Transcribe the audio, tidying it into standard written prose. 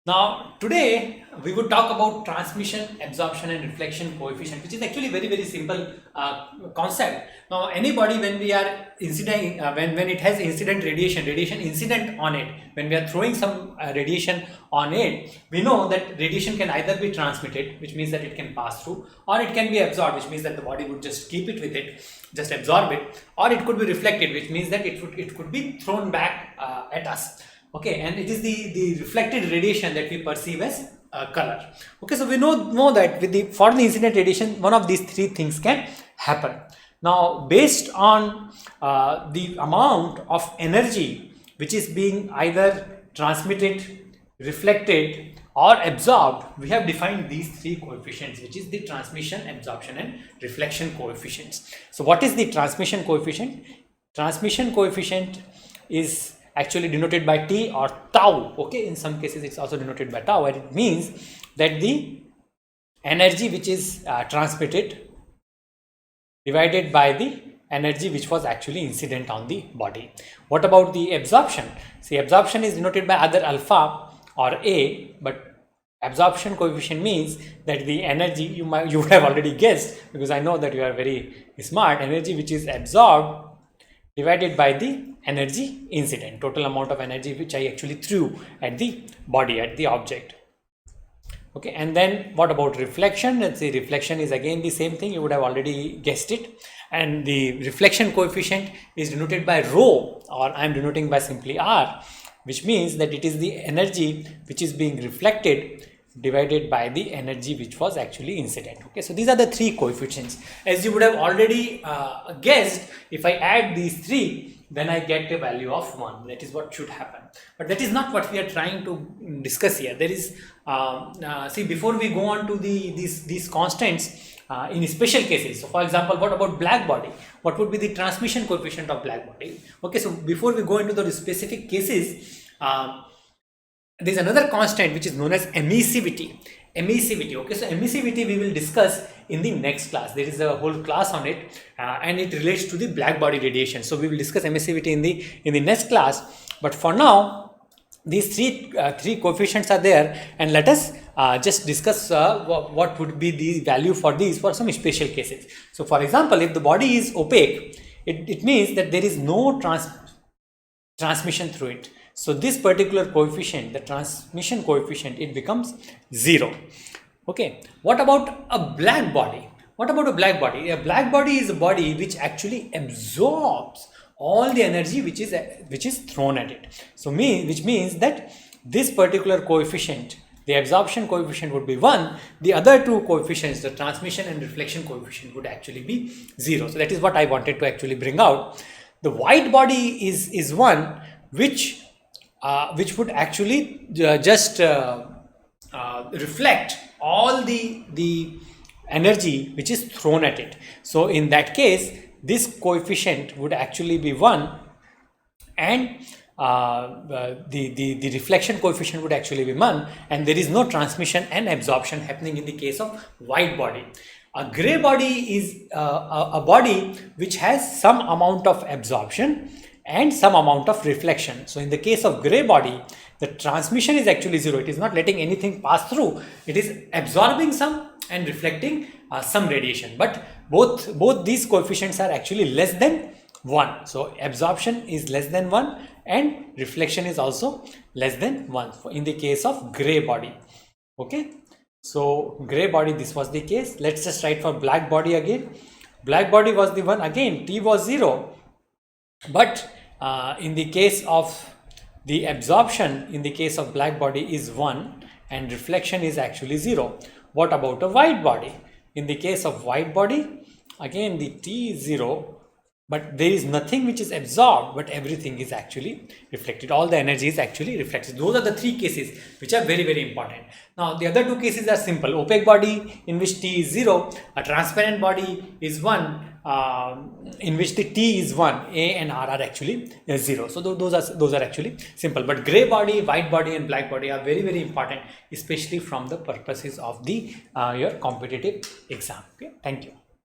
Now, today we would talk about transmission, absorption, and reflection coefficient, which is actually very simple concept. Now, anybody when we are incident, when it has incident radiation incident on it, when we are throwing some radiation on it, we know that radiation can either be transmitted, which means that it can pass through, or it can be absorbed, which means that the body would just keep it with it, just absorb it, or it could be reflected, which means that it could be thrown back at us. Okay, and it is the reflected radiation that we perceive as color. Okay, so we know that for the incident radiation, one of these three things can happen. Now, based on the amount of energy which is being either transmitted, reflected, or absorbed, we have defined these three coefficients, which is the transmission, absorption, and reflection coefficients. So what is the transmission coefficient? Transmission coefficient is actually denoted by T or tau. Okay, in some cases it's also denoted by tau, and it means that the energy which is transmitted divided by the energy which was actually incident on the body. What about the absorption? See, absorption is denoted by either alpha or A, but absorption coefficient means that the energy, you would have already guessed, because I know that you are very smart, energy which is absorbed divided by the energy incident, total amount of energy which I actually threw at the body, at the object. Okay, and then what about reflection? Let's say reflection is again the same thing, you would have already guessed it, and the reflection coefficient is denoted by rho, or I am denoting by simply R, which means that it is the energy which is being reflected divided by the energy which was actually incident. Okay, so these are the three coefficients. As you would have already guessed, if I add these three, then I get a value of 1. That is what should happen. But that is not what we are trying to discuss here. There is, see, before we go on to these constants in special cases. So for example, what about black body? What would be the transmission coefficient of black body? Okay, so before we go into the specific cases, there is another constant which is known as emissivity. Okay, so emissivity we will discuss in the next class. There is a whole class on it, and it relates to the black body radiation. So we will discuss emissivity in the next class. But for now, these three coefficients are there, and let us just discuss what would be the value for these for some special cases. So for example, if the body is opaque, it means that there is no transmission through it. So this particular coefficient, the transmission coefficient, it becomes 0. Okay, what about a black body? What about a black body? A black body is a body which actually absorbs all the energy which is thrown at it. So which means that this particular coefficient, the absorption coefficient, would be 1. The other two coefficients, the transmission and reflection coefficient, would actually be 0. So that is what I wanted to actually bring out. The white body is one which would actually just reflect all the energy which is thrown at it. So in that case, this coefficient would actually be 1, and the reflection coefficient would actually be 1, and there is no transmission and absorption happening in the case of white body. A gray body is a body which has some amount of absorption and some amount of reflection. So in the case of gray body, the transmission is actually 0. It is not letting anything pass through. It is absorbing some and reflecting some radiation. But both these coefficients are actually less than 1. So absorption is less than 1 and reflection is also less than 1 in the case of gray body. Okay, so gray body, this was the case. Let's just write for black body again. Black body was the one, again T was 0, but in the case of the absorption, in the case of black body is 1 and reflection is actually 0. What about a white body? In the case of white body, again the T is 0, but there is nothing which is absorbed, but everything is actually reflected. All the energy is actually reflected. Those are the three cases which are very important. Now the other two cases are simple. Opaque body, in which T is 0, a transparent body is 1, in which the T is 1, A and R are actually 0. So those are actually simple. But gray body, white body and black body are very important, especially from the purposes of the your competitive exam. Okay, thank you.